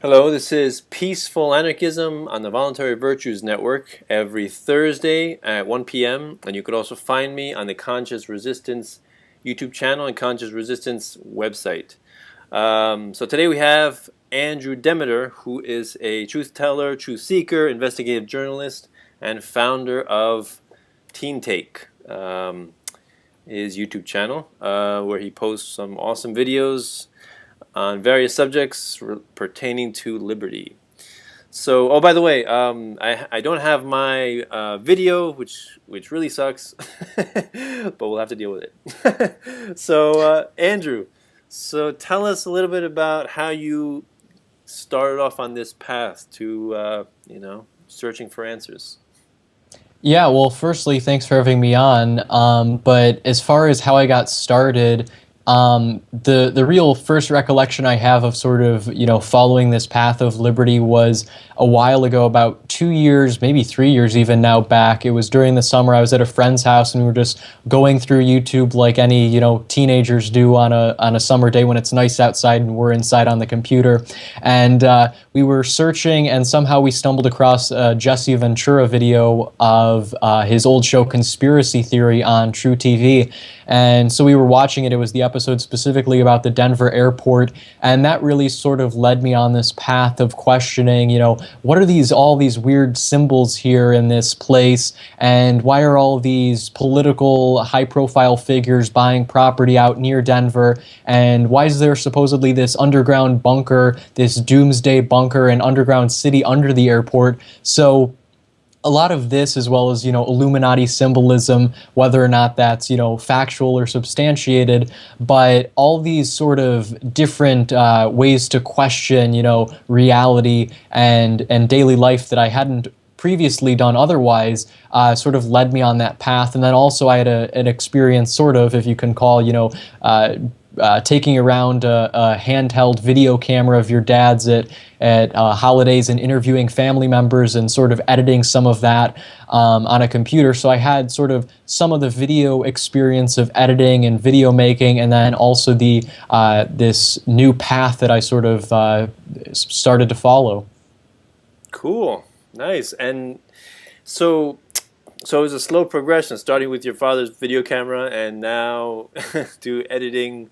Hello, this is Peaceful Anarchism on the Voluntary Virtues Network every Thursday at 1 p.m. And you could also find me on the Conscious Resistance YouTube channel and Conscious Resistance website. So today we have Andrew Demeter, who is a truth teller, truth seeker, investigative journalist, and founder of Teen Take, his YouTube channel, where he posts some awesome videos on various subjects pertaining to liberty. So, oh, by the way, I don't have my video, which really sucks, but we'll have to deal with it. So, Andrew, so tell us a little bit about how you started off on this path to, searching for answers. Yeah, well, firstly, thanks for having me on. But as far as how I got started, the real first recollection I have of sort of, following this path of liberty was a while ago, about 2 years, maybe 3 years even now back. It was during the summer. I was at a friend's house and we were just going through YouTube like any, teenagers do on a summer day when it's nice outside and we're inside on the computer. And we were searching and somehow we stumbled across a Jesse Ventura video of his old show Conspiracy Theory on True TV. And so we were watching it. It was the episode specifically about the Denver airport, and that really sort of led me on this path of questioning, what are all these weird symbols here in this place, and why are all these political high-profile figures buying property out near Denver, and why is there supposedly this underground bunker, this doomsday bunker and underground city under the airport? So a lot of this, as well as, Illuminati symbolism, whether or not that's, factual or substantiated, but all these sort of different ways to question, reality and daily life that I hadn't previously done otherwise, sort of led me on that path. And then also I had an experience, sort of, if you can call, taking around a handheld video camera of your dad's at holidays and interviewing family members and sort of editing some of that on a computer. So I had sort of some of the video experience of editing and video making, and then also this new path that I sort of started to follow. Cool, nice. And so it was a slow progression, starting with your father's video camera and now to editing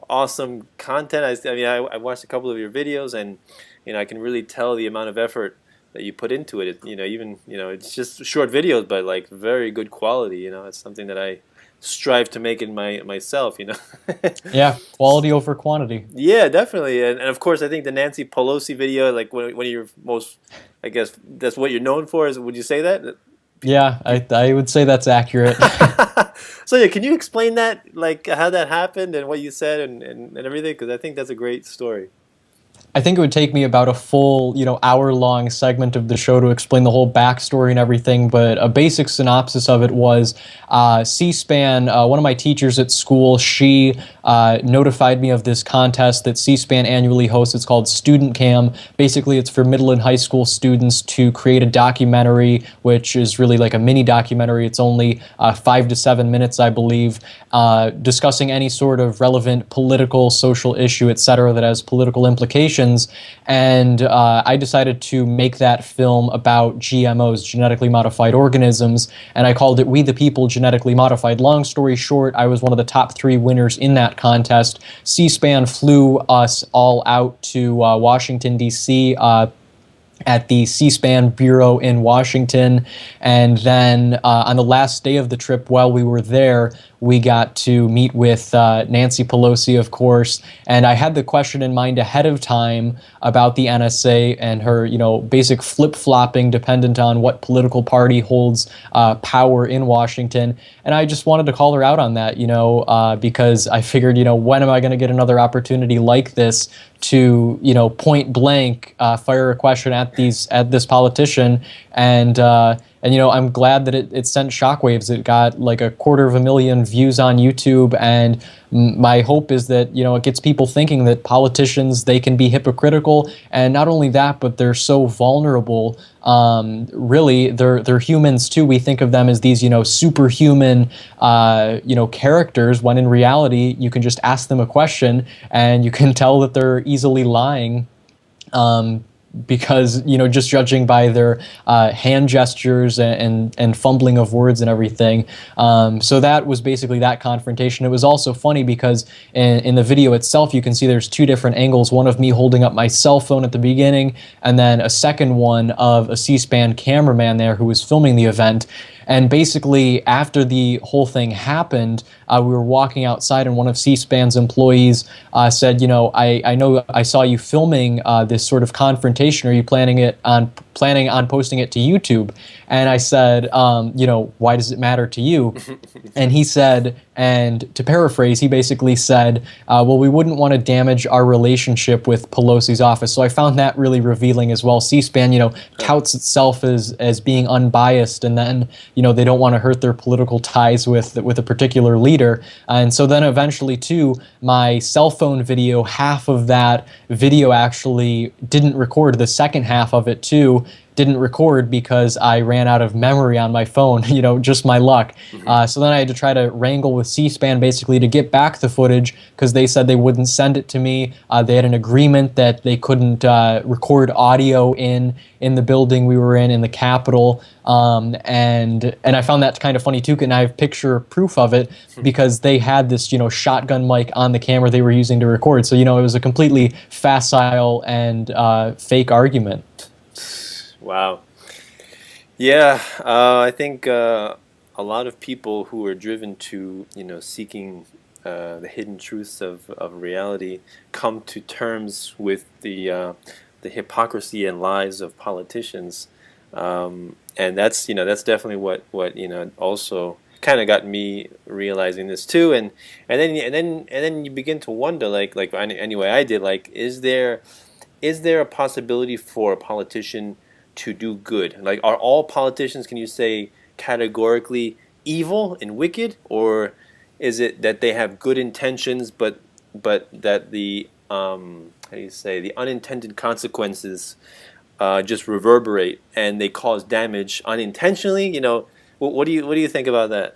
awesome content. I watched a couple of your videos, and I can really tell the amount of effort that you put into it. It's just short videos, but like very good quality. It's something that I strive to make in myself. Yeah, quality over quantity. Yeah, definitely. And of course, I think the Nancy Pelosi video, like one of your most, I guess that's what you're known for. Would you say that? Yeah, I would say that's accurate. So yeah, can you explain that, like how that happened and what you said and everything? Because I think that's a great story. I think it would take me about a full, hour-long segment of the show to explain the whole backstory and everything, but a basic synopsis of it was C-SPAN, one of my teachers at school, she notified me of this contest that C-SPAN annually hosts. It's called Student Cam. Basically, it's for middle and high school students to create a documentary, which is really like a mini documentary. It's only 5 to 7 minutes, I believe, discussing any sort of relevant political, social issue, etc., that has political implications. And I decided to make that film about GMOs, genetically modified organisms, and I called it We the People Genetically Modified. Long story short, I was one of the top 3 winners in that contest. C-SPAN flew us all out to Washington, D.C., at the C-SPAN Bureau in Washington, and then on the last day of the trip, while we were there, we got to meet with Nancy Pelosi, of course, and I had the question in mind ahead of time about the NSA and her, basic flip-flopping dependent on what political party holds power in Washington, and I just wanted to call her out on that, because I figured, when am I going to get another opportunity like this to, point blank fire a question at this politician, and I'm glad that it sent shockwaves. It got like 250,000 views on YouTube, and my hope is that, it gets people thinking that politicians, they can be hypocritical, and not only that, but they're so vulnerable. Really, they're humans too. We think of them as these, superhuman, characters, when in reality, you can just ask them a question and you can tell that they're easily lying. because just judging by their hand gestures and fumbling of words and everything. So that was basically that confrontation. It was also funny because in the video itself, you can see there's two different angles, one of me holding up my cell phone at the beginning, and then a second one of a C-SPAN cameraman there who was filming the event. And basically, after the whole thing happened, we were walking outside, and one of C-SPAN's employees said, I know I saw you filming this sort of confrontation. Are you planning on posting it to YouTube? And I said, why does it matter to you? And he said, and to paraphrase, he basically said, well, we wouldn't want to damage our relationship with Pelosi's office. So I found that really revealing as well. C-SPAN, touts itself as being unbiased, and then, they don't want to hurt their political ties with a particular leader. And so then eventually, too, my cell phone video, half of that video actually didn't record. The second half of it, too, didn't record because I ran out of memory on my phone, just my luck. So then I had to try to wrangle with C-SPAN basically to get back the footage because they said they wouldn't send it to me. They had an agreement that they couldn't record audio in the building we were in the Capitol. And I found that kind of funny too, and I have picture proof of it because they had this, shotgun mic on the camera they were using to record. So, it was a completely facile and fake argument. Wow. Yeah, I think a lot of people who are driven to, seeking the hidden truths of reality come to terms with the hypocrisy and lies of politicians, and that's definitely what also kind of got me realizing this too, and then you begin to wonder, like anyway I did, like is there a possibility for a politician to do good? Like, are all politicians, can you say, categorically evil and wicked, or is it that they have good intentions, but that the the unintended consequences just reverberate and they cause damage unintentionally? What do you think about that?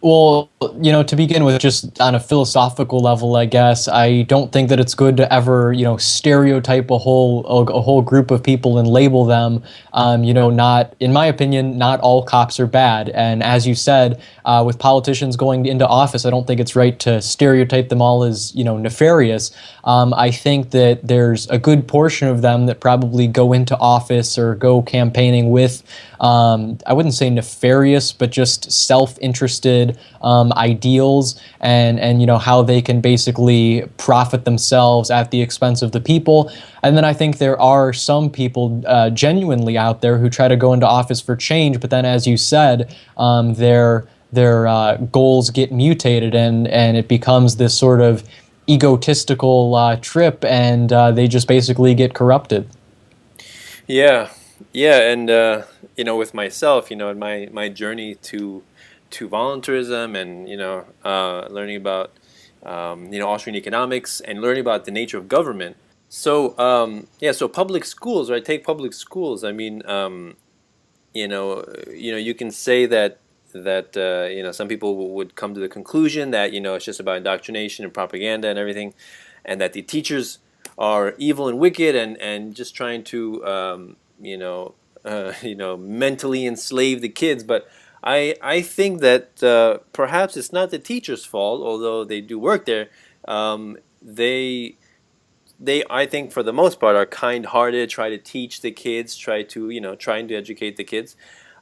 Well, to begin with, just on a philosophical level, I guess, I don't think that it's good to ever, stereotype a whole group of people and label them. Not, in my opinion, not all cops are bad. And as you said, with politicians going into office, I don't think it's right to stereotype them all as, nefarious. I think that there's a good portion of them that probably go into office or go campaigning with, I wouldn't say nefarious, but just self-interested ideals, and how they can basically profit themselves at the expense of the people. And then I think there are some people genuinely out there who try to go into office for change, but then, as you said, their goals get mutated, and it becomes this sort of egotistical trip, and they just basically get corrupted. Yeah, and with myself, in my journey to voluntarism, and learning about Austrian economics, and learning about the nature of government. So so public schools, right? Take public schools. I mean, you can say that some people would come to the conclusion that it's just about indoctrination and propaganda and everything, and that the teachers are evil and wicked, and just trying to mentally enslave the kids. But I think that perhaps it's not the teachers' fault, although they do work there. They I think for the most part are kind-hearted, try to teach the kids, trying to educate the kids.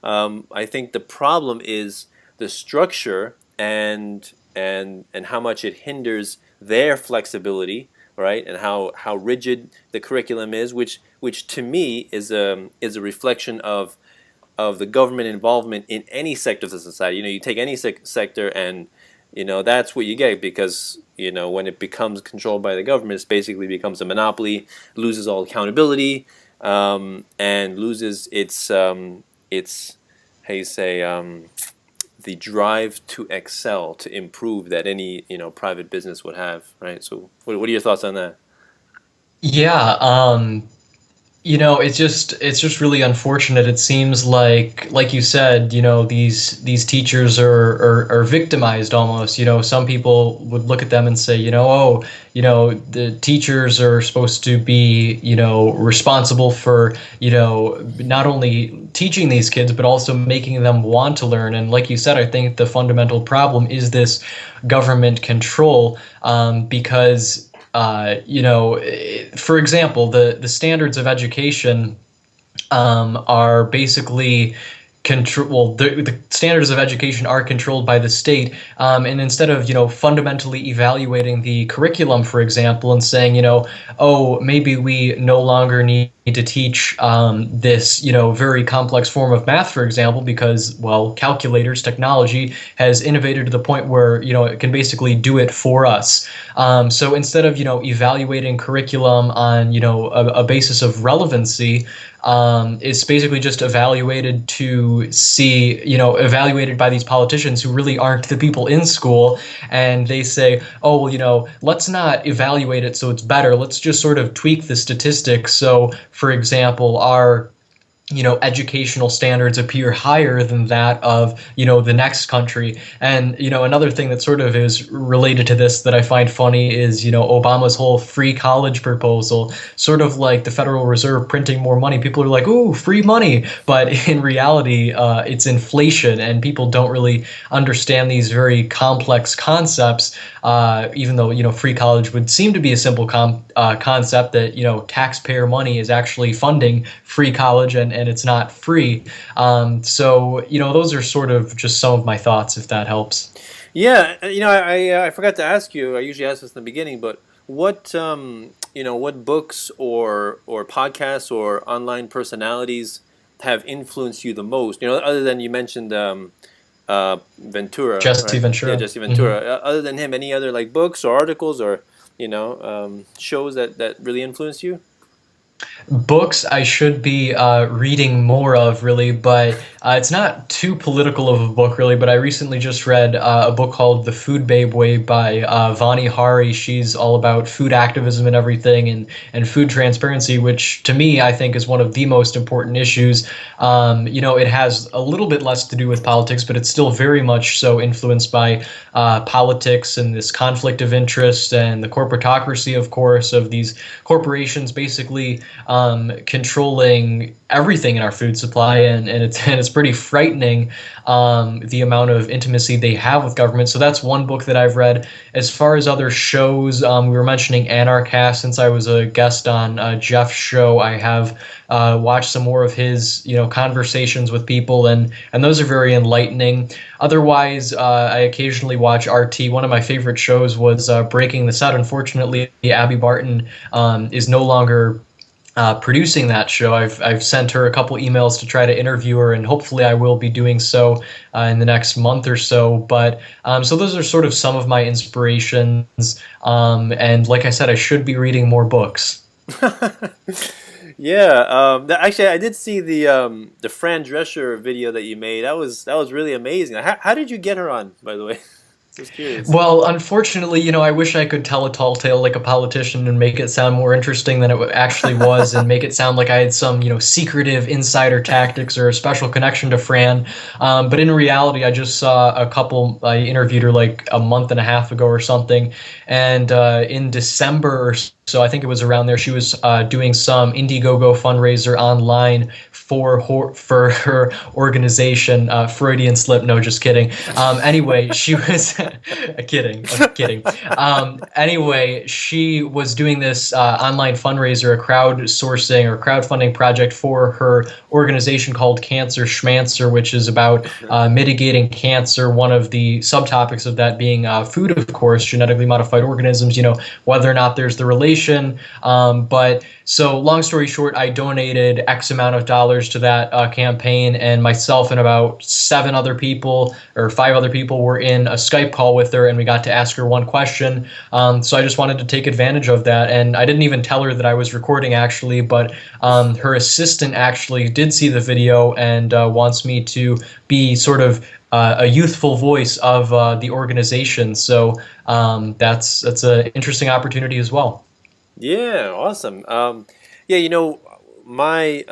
I think the problem is the structure, and how much it hinders their flexibility, right? And how rigid the curriculum is, which to me is a reflection of the government involvement in any sector of the society. You take any sector, and that's what you get, because when it becomes controlled by the government, it basically becomes a monopoly, loses all accountability, and loses its how you say, the drive to excel, to improve, that any private business would have, right? So what are your thoughts on that? Yeah, It's just really unfortunate. It seems like you said, these teachers are victimized almost. Some people would look at them and say, oh, the teachers are supposed to be, responsible for, not only teaching these kids, but also making them want to learn. And like you said, I think the fundamental problem is this government control, because for example, the standards of education are basically control. Well, the standards of education are controlled by the state, and instead of fundamentally evaluating the curriculum, for example, and saying oh, maybe we no longer need to teach this very complex form of math, for example, because well, calculators technology has innovated to the point where it can basically do it for us. So instead of evaluating curriculum on a basis of relevancy, it's basically just evaluated to see, evaluated by these politicians who really aren't the people in school. And they say, oh, well, let's not evaluate it so it's better. Let's just sort of tweak the statistics. So, for example, our educational standards appear higher than that of, the next country. And, another thing that sort of is related to this that I find funny is, Obama's whole free college proposal, sort of like the Federal Reserve printing more money. People are like, ooh, free money. But in reality, it's inflation, and people don't really understand these very complex concepts, even though, free college would seem to be a simple concept that, taxpayer money is actually funding free college, and it's not free. So, those are sort of just some of my thoughts, if that helps. Yeah, I forgot to ask you. I usually ask this in the beginning, but what books or podcasts or online personalities have influenced you the most? Other than you mentioned Ventura, Jesse right? Yeah, Ventura. Jesse Ventura. Other than him, any other like books or articles or shows that really influenced you? Books I should be reading more of, really, but it's not too political of a book, really. But I recently just read a book called The Food Babe Way by Vani Hari. She's all about food activism and everything, and food transparency, which to me I think is one of the most important issues. It has a little bit less to do with politics, but it's still very much so influenced by politics and this conflict of interest and the corporatocracy, of course, of these corporations basically controlling everything in our food supply, and it's pretty frightening, the amount of intimacy they have with government. So that's one book that I've read. As far as other shows, we were mentioning Anarchast. Since I was a guest on Jeff's show, I have watched some more of his conversations with people, and those are very enlightening. Otherwise, I occasionally watch RT. One of my favorite shows was Breaking the Set. Unfortunately, Abby Barton is no longer producing that show. I've sent her a couple emails to try to interview her, and hopefully I will be doing so in the next month or so. But so those are sort of some of my inspirations. And like I said, I should be reading more books. Yeah, actually, I did see the Fran Drescher video that you made. That was really amazing. How did you get her on, by the way? Just curious. Well, unfortunately, I wish I could tell a tall tale like a politician and make it sound more interesting than it actually was, and make it sound like I had some, secretive insider tactics or a special connection to Fran. But in reality, I just saw a couple. I interviewed her like a month and a half ago or something, and in December or so, I think it was around there, she was doing some Indiegogo fundraiser online for her organization. Freudian slip, no, just kidding. Anyway, she was kidding. Anyway, she was doing this online fundraiser, a crowdsourcing or crowdfunding project for her organization called Cancer Schmancer, which is about mitigating cancer. One of the subtopics of that being food, of course, genetically modified organisms. Whether or not there's the relation. But so long story short, I donated X amount of dollars to that campaign, and myself and about 5 other people were in a Skype call with her, and we got to ask her one question. So I just wanted to take advantage of that, and I didn't even tell her that I was recording, actually, but her assistant actually did see the video and wants me to be sort of a youthful voice of the organization. So that's an interesting opportunity as well. Yeah, awesome. Yeah, my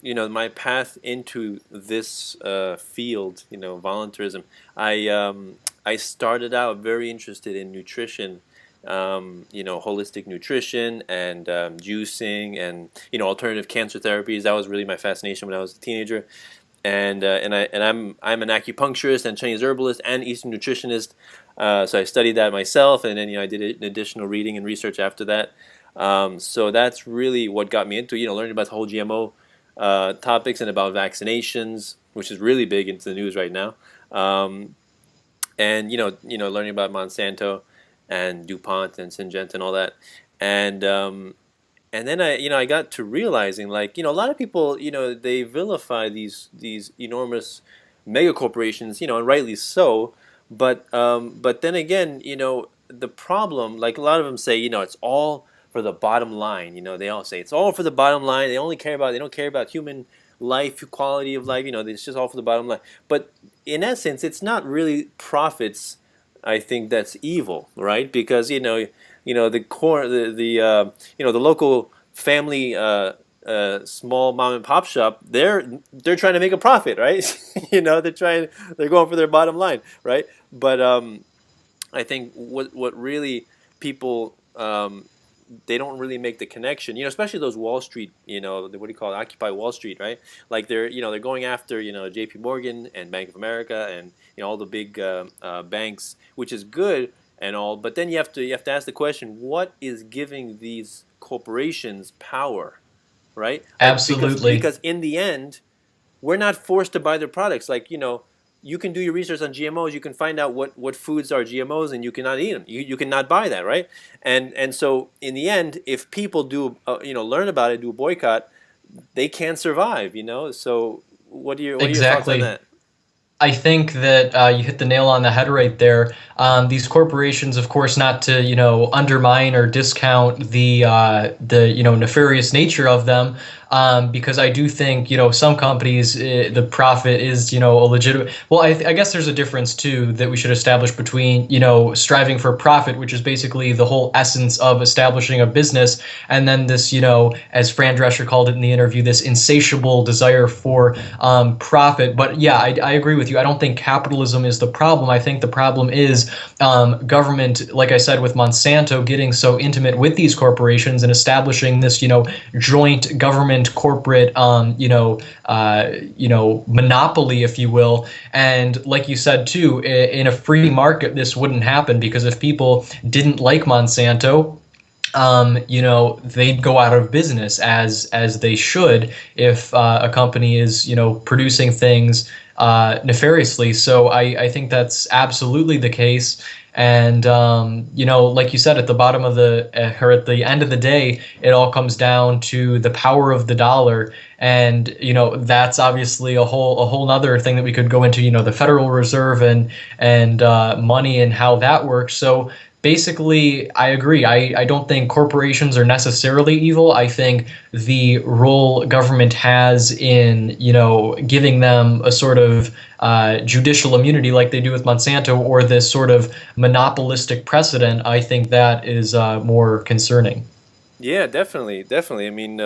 my path into this field, voluntarism. I started out very interested in nutrition, holistic nutrition and juicing and alternative cancer therapies. That was really my fascination when I was a teenager. I'm an acupuncturist and Chinese herbalist and Eastern nutritionist. So I studied that myself, and then I did an additional reading and research after that. So that's really what got me into learning about the whole GMO topics and about vaccinations, which is really big into the news right now. And learning about Monsanto and DuPont and Syngenta and all that. And then I got to realizing, like, a lot of people, they vilify these enormous mega corporations, and rightly so. But then again, the problem, like a lot of them say, it's all for the bottom line. They all say it's all for the bottom line. They don't care about human life, quality of life. It's just all for the bottom line. But in essence, it's not really profits. I think that's evil, right? Because the core, the local family, small mom and pop shop, they're trying to make a profit, right? They're going for their bottom line, right? But I think what really people they don't really make the connection, especially those Wall Street, what do you call it, Occupy Wall Street, right? Like they're going after, J.P. Morgan and Bank of America and all the big banks, which is good and all, but then you have to ask the question, what is giving these corporations power, right? Like, Absolutely. because in the end, we're not forced to buy their products. Like, you can do your research on GMOs. You can find out what foods are GMOs, and you cannot eat them. You cannot buy that, right? And so in the end, if people do learn about it, do a boycott, they can't survive. So what are your thoughts on Exactly. that? I think that you hit the nail on the head right there. These corporations, of course, not to undermine or discount the nefarious nature of them, because I do think some companies the profit is a legitimate. Well, I guess there's a difference too that we should establish between striving for profit, which is basically the whole essence of establishing a business, and then this as Fran Drescher called it in the interview, this insatiable desire for profit. But yeah, I agree with you. I don't think capitalism is the problem. I think the problem is government, like I said, with Monsanto getting so intimate with these corporations and establishing this, joint government corporate, monopoly, if you will. And like you said too, in a free market, this wouldn't happen, because if people didn't like Monsanto, they'd go out of business, as they should, if a company is, producing things nefariously. So I think that's absolutely the case. And like you said, at the bottom of or at the end of the day, it all comes down to the power of the dollar. And that's obviously a whole nother thing that we could go into. The Federal Reserve and money and how that works. So basically, I agree. I don't think corporations are necessarily evil. I think the role government has in, giving them a sort of judicial immunity like they do with Monsanto, or this sort of monopolistic precedent, I think that is more concerning. Yeah, definitely, definitely. I mean,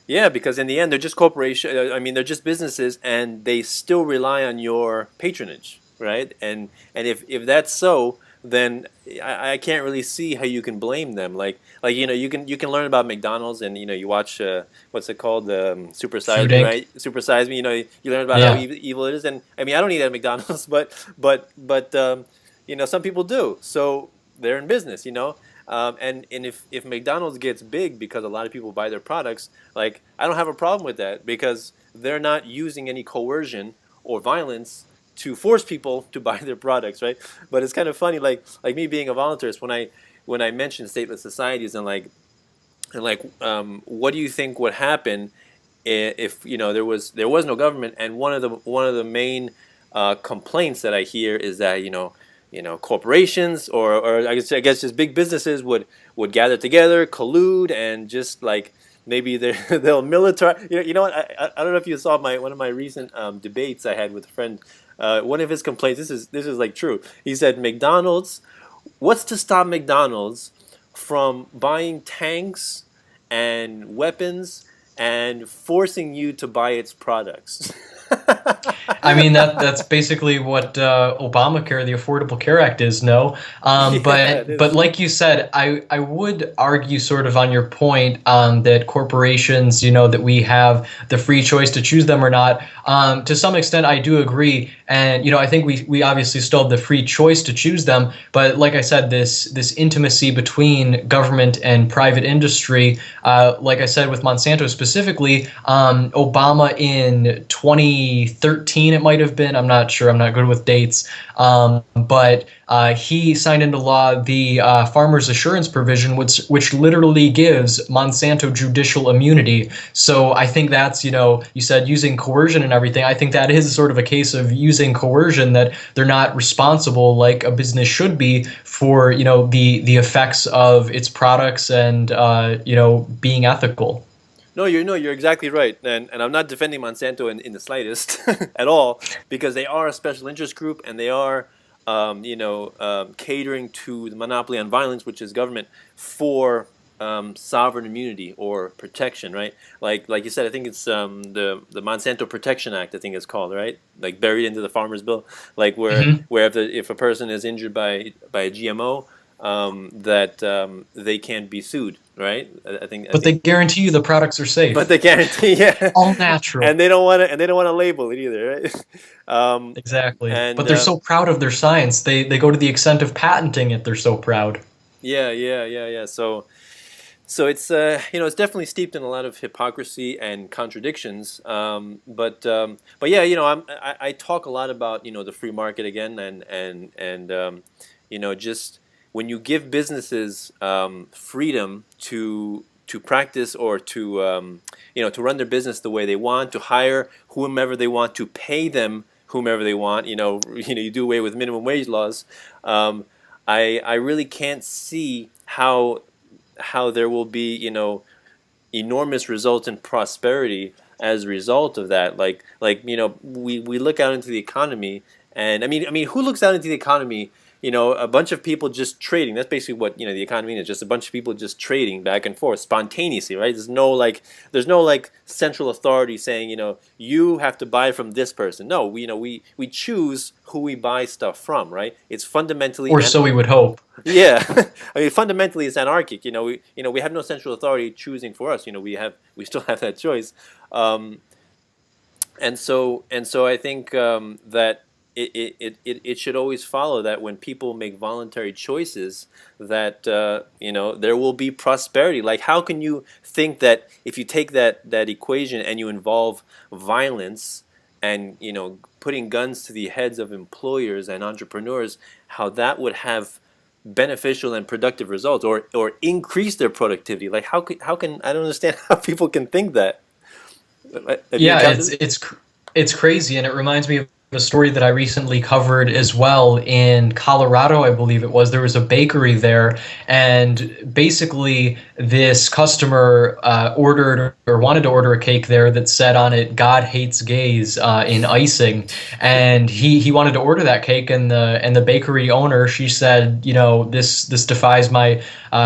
yeah, because in the end, they're just corporation. I mean, they're just businesses, and they still rely on your patronage, right? And if that's so, then I can't really see how you can blame them. Like you can learn about McDonald's, and you watch what's it called, Super Size Food Me, Inc. right? Super Size Me. You learn about how Yeah. evil it is, and I mean I don't eat at McDonald's, but some people do. So they're in business, and if McDonald's gets big because a lot of people buy their products, like I don't have a problem with that, because they're not using any coercion or violence to force people to buy their products, right? But it's kind of funny, like me being a voluntarist, when I mention stateless societies, and what do you think would happen if there was no government? And one of the main complaints that I hear is that corporations, or I guess just big businesses would gather together, collude, and just like maybe they'll militarize. You know what? I don't know if you saw one of my recent debates I had with a friend. One of his complaints. This is like true. He said McDonald's. What's to stop McDonald's from buying tanks and weapons and forcing you to buy its products. I mean that's basically what Obamacare, the Affordable Care Act, is. No, Yeah, it but is. like you said, I would argue sort of on your point that corporations, that we have the free choice to choose them or not. To some extent, I do agree, and I think we obviously still have the free choice to choose them. But like I said, this intimacy between government and private industry, like I said with Monsanto specifically, Obama in 2013, it might have been. I'm not sure. I'm not good with dates. But he signed into law the Farmers Assurance Provision, which literally gives Monsanto judicial immunity. So I think that's, you said using coercion and everything. I think that is sort of a case of using coercion, that they're not responsible like a business should be for, the effects of its products and, being ethical. No, you're exactly right, and I'm not defending Monsanto in the slightest at all, because they are a special interest group, and they are, catering to the monopoly on violence, which is government, for sovereign immunity or protection, right? Like you said, I think it's the Monsanto Protection Act. I think it's called, right? Like buried into the Farmers Bill, like Hmm. where if a person is injured by a GMO, that they can't be sued, right? I But they think guarantee you the products are but safe, they guarantee, yeah, all natural. and they don't want to label it either, right? Exactly. But And they're so proud of their science. They go to the extent of patenting it. They're so proud. yeah, yeah, yeah, yeah. So it's it's definitely steeped in a lot of hypocrisy and contradictions. But yeah, I talk a lot about the free market again, and just when you give businesses freedom to practice or to run their business the way they want, to hire whomever they want, to pay them whomever they want. You do away with minimum wage laws. Um, I really can't see how there will be enormous results in prosperity as a result of that. We look out into the economy, and I mean, who looks out into the economy? A bunch of people just trading. That's basically what the economy is. Just a bunch of people just trading back and forth spontaneously, right? There's no central authority saying you have to buy from this person. No, we choose who we buy stuff from, right? It's fundamentally Or so we would hope. yeah, I mean fundamentally it's anarchic. We have no central authority choosing for us. We still have that choice, um, and so I think that it should always follow that when people make voluntary choices, that there will be prosperity. Like, how can you think that if you take that equation and you involve violence and putting guns to the heads of employers and entrepreneurs, how that would have beneficial and productive results, or increase their productivity? Like, how can I don't understand how people can think that. Have you Yeah, encountered? it's crazy, and it reminds me of a story that I recently covered as well in Colorado, I believe it was. There was a bakery there, and basically this customer ordered or wanted to order a cake there that said on it "God hates gays" in icing, and he wanted to order that cake, and the bakery owner, she said, this defies my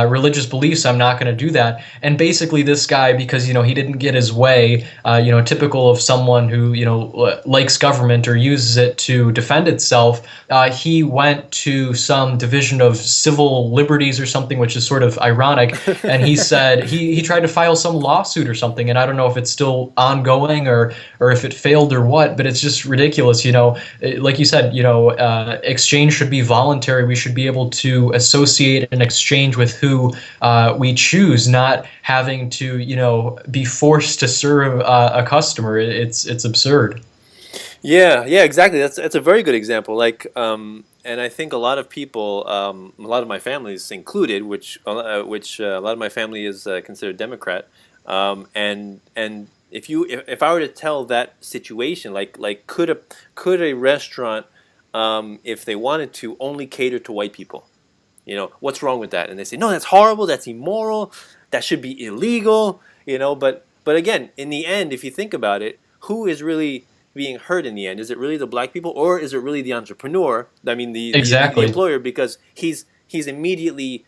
religious beliefs. I'm not going to do that. And basically, this guy, because he didn't get his way, typical of someone who likes government or uses it to defend itself, he went to some division of civil liberties or something, which is sort of ironic. And he said he tried to file some lawsuit or something, and I don't know if it's still ongoing or if it failed or what, but it's just ridiculous. Like you said, exchange should be voluntary. We should be able to associate and exchange with who we choose, not having to be forced to serve a customer. It's absurd. Yeah, yeah, exactly. That's a very good example. And I think a lot of people, a lot of my family is included, which a lot of my family is considered Democrat. And if I were to tell that situation, like could a restaurant, if they wanted to, only cater to white people? What's wrong with that? And they say, no, that's horrible. That's immoral. That should be illegal. But again, in the end, if you think about it, who is really being hurt in the end? Is it really the black people, or is it really the entrepreneur? I mean, the Exactly. employer, because he's immediately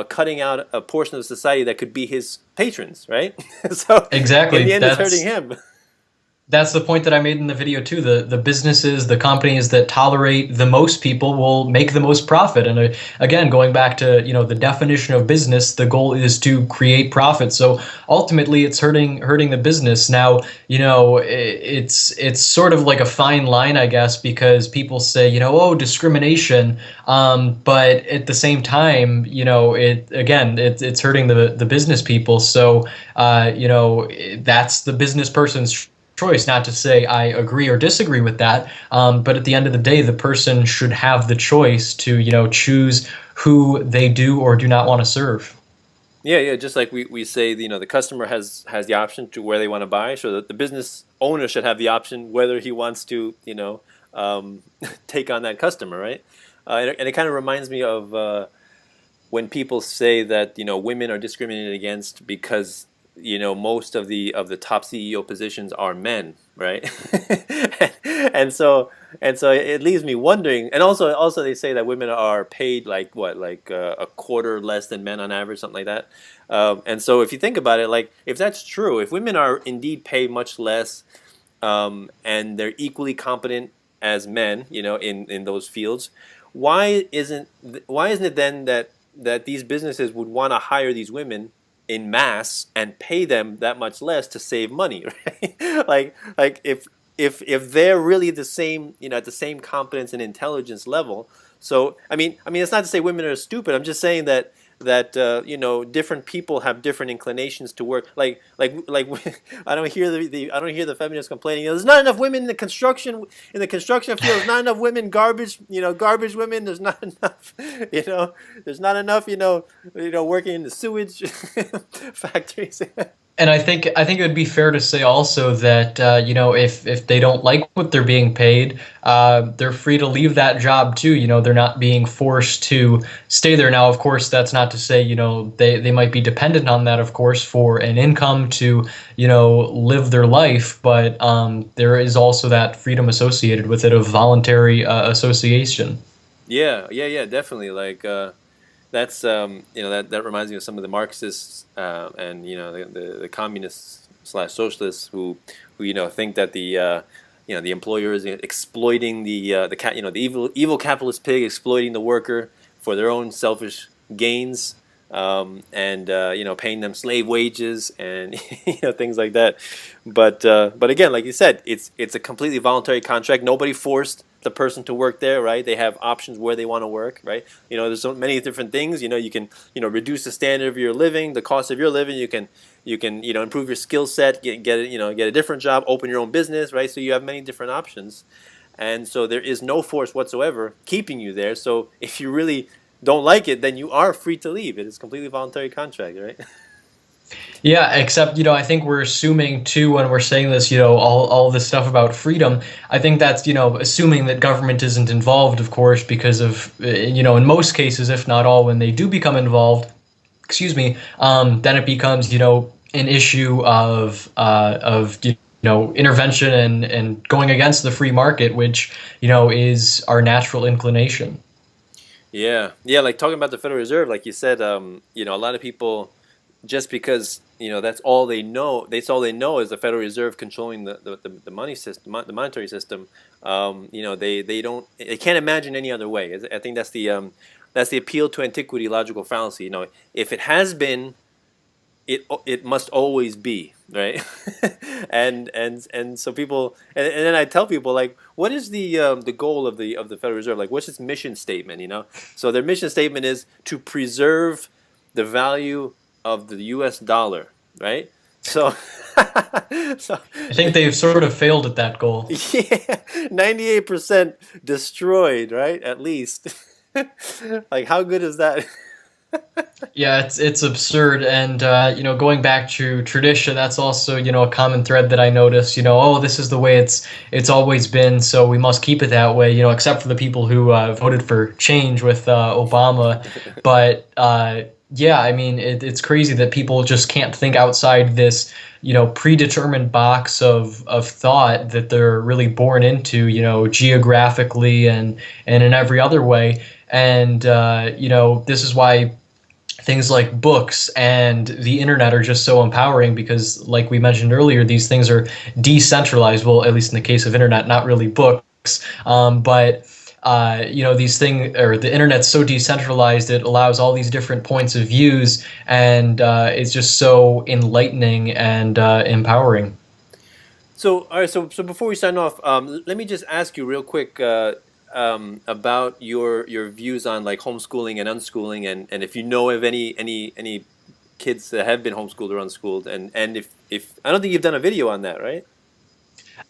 cutting out a portion of society that could be his patrons, right? So in Exactly. the end, it's hurting him. That's the point that I made in the video too. The businesses, the companies that tolerate the most people will make the most profit. And again, going back to the definition of business, the goal is to create profit. So ultimately, it's hurting the business. Now, it's sort of like a fine line, I guess, because people say oh, discrimination, but at the same time, it's hurting the business people. So that's the business person's choice, not to say I agree or disagree with that, but at the end of the day, the person should have the choice to choose who they do or do not want to serve. Yeah, just like we say, the customer has the option to where they want to buy, so that the business owner should have the option whether he wants to take on that customer, right? And it kind of reminds me of when people say that women are discriminated against because most of the top CEO positions are men, right? and so it leaves me wondering. And also they say that women are paid like what, like a quarter less than men on average, something like that. And so if you think about it, like if that's true, if women are indeed paid much less, and they're equally competent as men, in those fields, why isn't it then that these businesses would want to hire these women in mass and pay them that much less to save money, right? like if they're really the same, at the same competence and intelligence level. So I mean it's not to say women are stupid. I'm just saying that different people have different inclinations to work. Like I don't hear the feminists complaining. There's not enough women in the construction field. There's not enough women garbage women. There's not enough. There's not enough. Working in the sewage factories. And I think it would be fair to say also that if they don't like what they're being paid, they're free to leave that job too. They're not being forced to stay there. Now, of course, that's not to say they might be dependent on that, of course, for an income to live their life. But there is also that freedom associated with it of voluntary association. Yeah, definitely. Like. That's that reminds me of some of the Marxists and the communists / socialists who think that the employer is exploiting the evil capitalist pig, exploiting the worker for their own selfish gains, and paying them slave wages and things like that. But again, like you said, it's a completely voluntary contract. Nobody forced the person to work there, right? They have options where they want to work, right? There's so many different things. You can reduce the standard of your living, the cost of your living. You can improve your skill set, get a different job, open your own business, right? So you have many different options, and so there is no force whatsoever keeping you there. So if you really don't like it, then you are free to leave. It is a completely voluntary contract, right? Yeah, except, I think we're assuming too when we're saying this, all this stuff about freedom. I think that's, assuming that government isn't involved, of course, because of, in most cases, if not all, when they do become involved, then it becomes, an issue of intervention and going against the free market, which, is our natural inclination. Yeah, like talking about the Federal Reserve, like you said, a lot of people, just because that's all they know. That's all they know is the Federal Reserve controlling the money system, the monetary system. They can't imagine any other way. I think that's the appeal to antiquity, logical fallacy. If it has been, it must always be, right? and so people, and then I tell people, like, what is the goal of the Federal Reserve? Like, what's its mission statement? So their mission statement is to preserve the value of the U.S. dollar, right? So, I think they've sort of failed at that goal. Yeah, 98% destroyed, right? At least. Like, how good is that? Yeah, it's absurd, and going back to tradition, that's also a common thread that I notice. Oh, this is the way it's always been, so we must keep it that way. Except for the people who voted for change with Obama, but. Yeah, I mean, it's crazy that people just can't think outside this, predetermined box of thought that they're really born into, geographically and in every other way. And, this is why things like books and the internet are just so empowering because, like we mentioned earlier, these things are decentralized. Well, at least in the case of internet, not really books, but these things, or the internet's so decentralized, it allows all these different points of views, and it's just so enlightening and empowering. So, all right. So before we sign off, let me just ask you real quick about your views on like homeschooling and unschooling, and if you know of any kids that have been homeschooled or unschooled, and if I don't think you've done a video on that, right?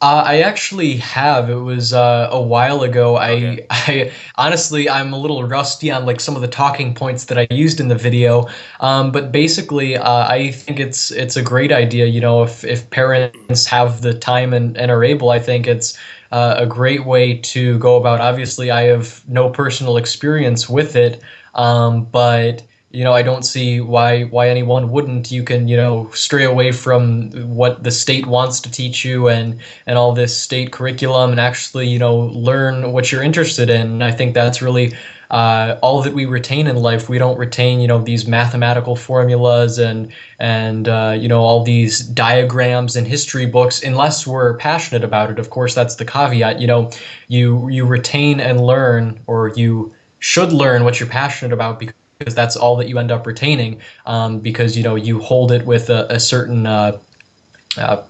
I actually have. It was a while ago. Okay. I honestly, I'm a little rusty on like some of the talking points that I used in the video. But basically, I think it's a great idea. You know, if parents have the time and are able, I think it's a great way to go about. Obviously, I have no personal experience with it, but I don't see why anyone wouldn't. You can, stray away from what the state wants to teach you and all this state curriculum and actually, learn what you're interested in. And I think that's really all that we retain in life. We don't retain, these mathematical formulas and all these diagrams and history books unless we're passionate about it. Of course, that's the caveat. You retain and learn, or you should learn what you're passionate about because that's all that you end up retaining, because you hold it with a certain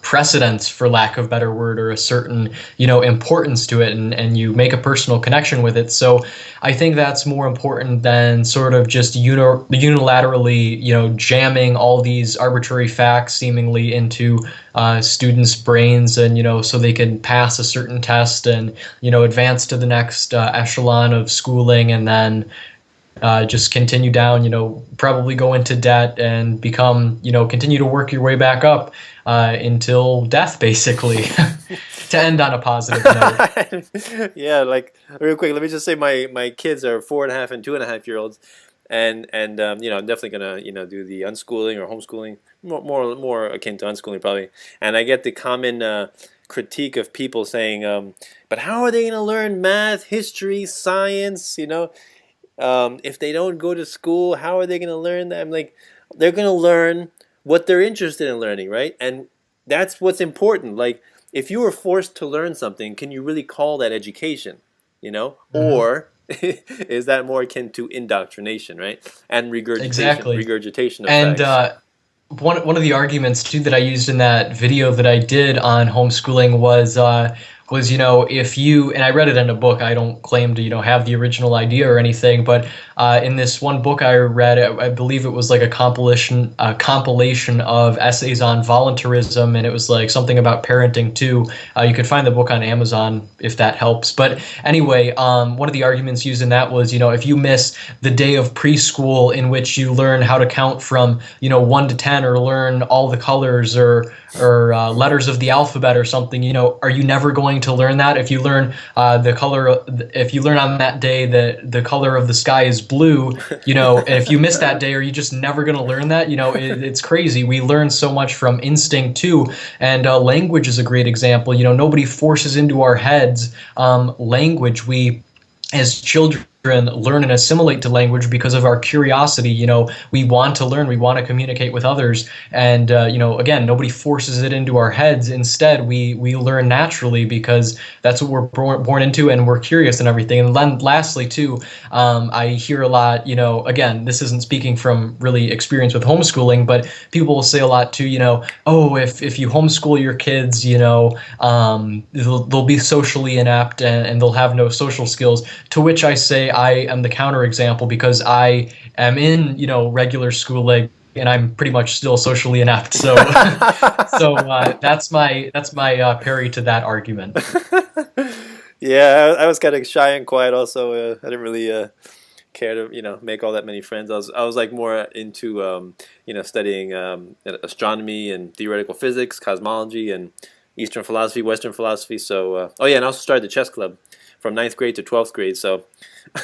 precedence, for lack of a better word, or a certain importance to it, and you make a personal connection with it. So I think that's more important than sort of just unilaterally jamming all these arbitrary facts seemingly into students' brains, and so they can pass a certain test and advance to the next echelon of schooling, and then just continue down, probably go into debt and become, continue to work your way back up until death, basically, to end on a positive note. Yeah, like real quick, let me just say my kids are 4.5 and 2.5 year olds, and I'm definitely gonna do the unschooling or homeschooling, more akin to unschooling probably. And I get the common critique of people saying, but how are they gonna learn math, history, science? If they don't go to school, how are they going to learn that? I'm like, they're going to learn what they're interested in learning, right? And that's what's important. Like, if you were forced to learn something, can you really call that education? Hmm. Or is that more akin to indoctrination, right? And Exactly. regurgitation of And facts. one of the arguments too that I used in that video that I did on homeschooling was if you, and I read it in a book. I don't claim to have the original idea or anything, but in this one book I read, I believe it was like a compilation of essays on voluntarism, and it was like something about parenting too. You could find the book on Amazon if that helps. But anyway, one of the arguments used in that was, if you miss the day of preschool in which you learn how to count from 1 to 10, or learn all the colors or letters of the alphabet or something, are you never going to learn that? If you learn if you learn on that day that the color of the sky is blue, and if you miss that day, are you just never going to learn that? It's crazy. We learn so much from instinct too, and language is a great example. Nobody forces into our heads language. We, as children, learn and assimilate to language because of our curiosity. We want to learn, we want to communicate with others, and again, nobody forces it into our heads. Instead, we learn naturally because that's what we're born into, and we're curious and everything. And then lastly too, I hear a lot, again, this isn't speaking from really experience with homeschooling, but people will say a lot too, oh, if you homeschool your kids, they'll be socially inept, and they'll have no social skills. To which I say I am the counterexample, because I am in, regular schooling, and I'm pretty much still socially inept. So, that's my parry to that argument. Yeah, I was kind of shy and quiet also. I didn't really care to make all that many friends. I was like more into studying astronomy and theoretical physics, cosmology, and Eastern philosophy, Western philosophy. So oh yeah, and I also started the chess club from ninth grade to 12th grade. So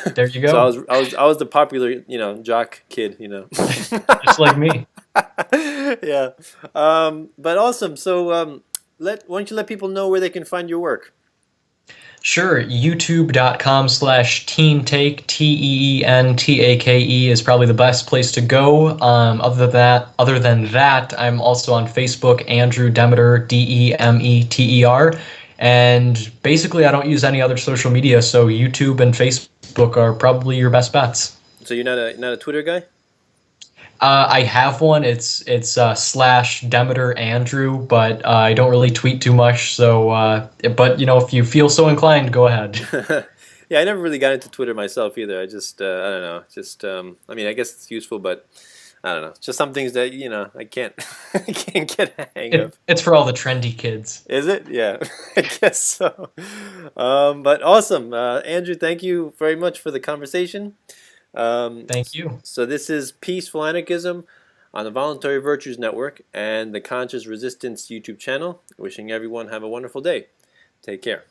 There you so I go. was I was I was the popular jock kid. Just like me. Yeah, but awesome. So why don't you let people know where they can find your work? Sure, youtube.com/teentake, TEENTAKE is probably the best place to go. Other than that, I'm also on Facebook, Andrew Demeter, Demeter. And basically, I don't use any other social media, so YouTube and Facebook are probably your best bets. So you're not a Twitter guy? I have one. It's slash Demeter Andrew, but I don't really tweet too much. So, but if you feel so inclined, go ahead. Yeah, I never really got into Twitter myself either. I just I don't know. Just I mean, I guess it's useful, but I don't know. Just some things that I can't I can't get a hang of. It's for all the trendy kids. Is it? Yeah, I guess so. But awesome, Andrew. Thank you very much for the conversation. Thank you. So this is Peaceful Anarchism on the Voluntary Virtues Network and the Conscious Resistance YouTube channel. Wishing everyone have a wonderful day. Take care.